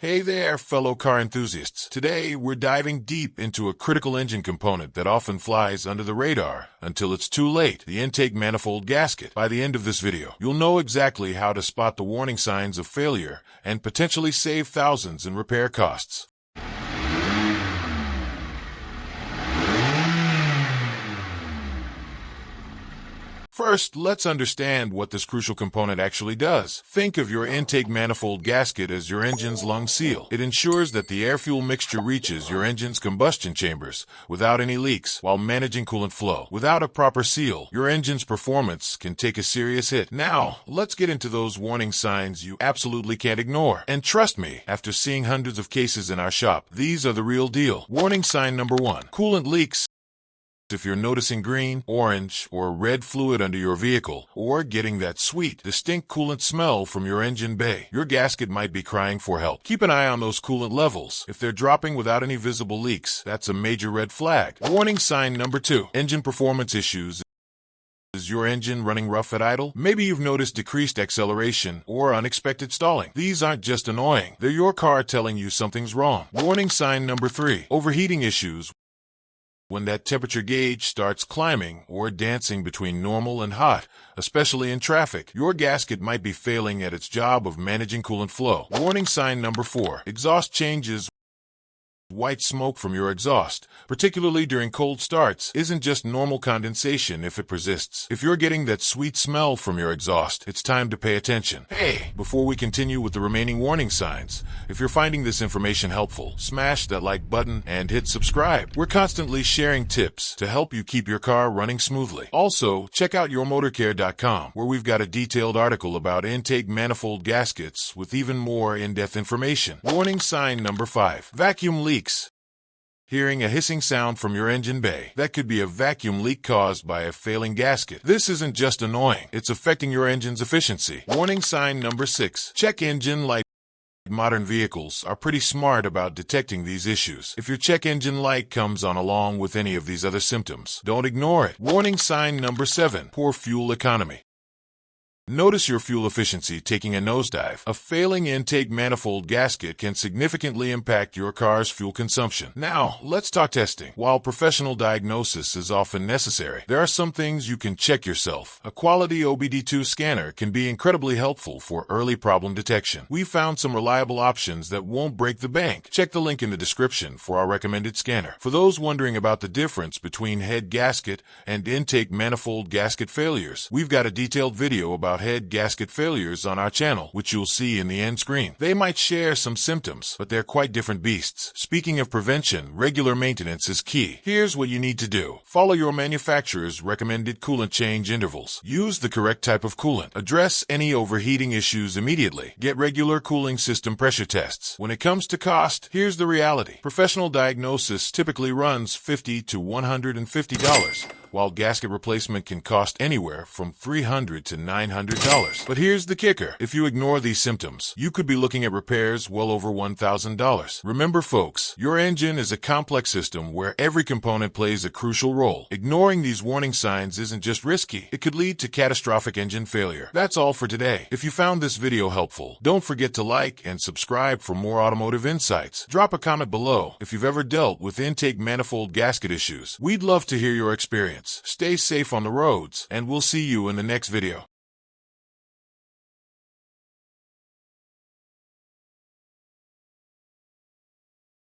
Hey there, fellow car enthusiasts. Today, we're diving deep into a critical engine component that often flies under the radar until it's too late, the intake manifold gasket. By the end of this video, you'll know exactly how to spot the warning signs of failure and potentially save thousands in repair costs. First, let's understand what this crucial component actually does. Think of your intake manifold gasket as your engine's lung seal. It ensures that the air-fuel mixture reaches your engine's combustion chambers without any leaks while managing coolant flow. Without a proper seal, your engine's performance can take a serious hit. Now, let's get into those warning signs you absolutely can't ignore. And trust me, after seeing hundreds of cases in our shop, these are the real deal. Warning sign number 1. Coolant leaks. If you're noticing green, orange, or red fluid under your vehicle, or getting that sweet, distinct coolant smell from your engine bay, your gasket might be crying for help. Keep an eye on those coolant levels. If they're dropping without any visible leaks, that's a major red flag. Warning sign number 2. Engine performance issues. Is your engine running rough at idle? Maybe you've noticed decreased acceleration or unexpected stalling. These aren't just annoying. They're your car telling you something's wrong. Warning sign number 3. Overheating issues. When that temperature gauge starts climbing or dancing between normal and hot, especially in traffic, your gasket might be failing at its job of managing coolant flow. Warning sign number 4. Exhaust changes. White smoke from your exhaust, particularly during cold starts, isn't just normal condensation if it persists. If you're getting that sweet smell from your exhaust, it's time to pay attention. Hey, before we continue with the remaining warning signs, if you're finding this information helpful, smash that like button and hit subscribe. We're constantly sharing tips to help you keep your car running smoothly. Also, check out yourmotorcare.com, where we've got a detailed article about intake manifold gaskets with even more in-depth information. Warning sign number 5. Vacuum leaks. Hearing a hissing sound from your engine bay. That could be a vacuum leak caused by a failing gasket. This isn't just annoying, it's affecting your engine's efficiency. Warning sign number 6. Check engine light. Modern vehicles are pretty smart about detecting these issues. If your check engine light comes on along with any of these other symptoms, don't ignore it. Warning sign number 7. Poor fuel economy. Notice your fuel efficiency taking a nosedive. A failing intake manifold gasket can significantly impact your car's fuel consumption. Now, let's talk testing. While professional diagnosis is often necessary, there are some things you can check yourself. A quality OBD2 scanner can be incredibly helpful for early problem detection. We've found some reliable options that won't break the bank. Check the link in the description for our recommended scanner. For those wondering about the difference between head gasket and intake manifold gasket failures, we've got a detailed video about head gasket failures on our channel, which you'll see in the end screen. They might share some symptoms, but they're quite different beasts. Speaking of prevention, regular maintenance is key. Here's what you need to do. Follow your manufacturer's recommended coolant change intervals. Use the correct type of coolant. Address any overheating issues immediately. Get regular cooling system pressure tests. When it comes to cost, here's the reality. Professional diagnosis typically runs $50 to $150. While gasket replacement can cost anywhere from $300 to $900. But here's the kicker. If you ignore these symptoms, you could be looking at repairs well over $1,000. Remember, folks, your engine is a complex system where every component plays a crucial role. Ignoring these warning signs isn't just risky, it could lead to catastrophic engine failure. That's all for today. If you found this video helpful, don't forget to like and subscribe for more automotive insights. Drop a comment below if you've ever dealt with intake manifold gasket issues. We'd love to hear your experience. Stay safe on the roads, and we'll see you in the next video.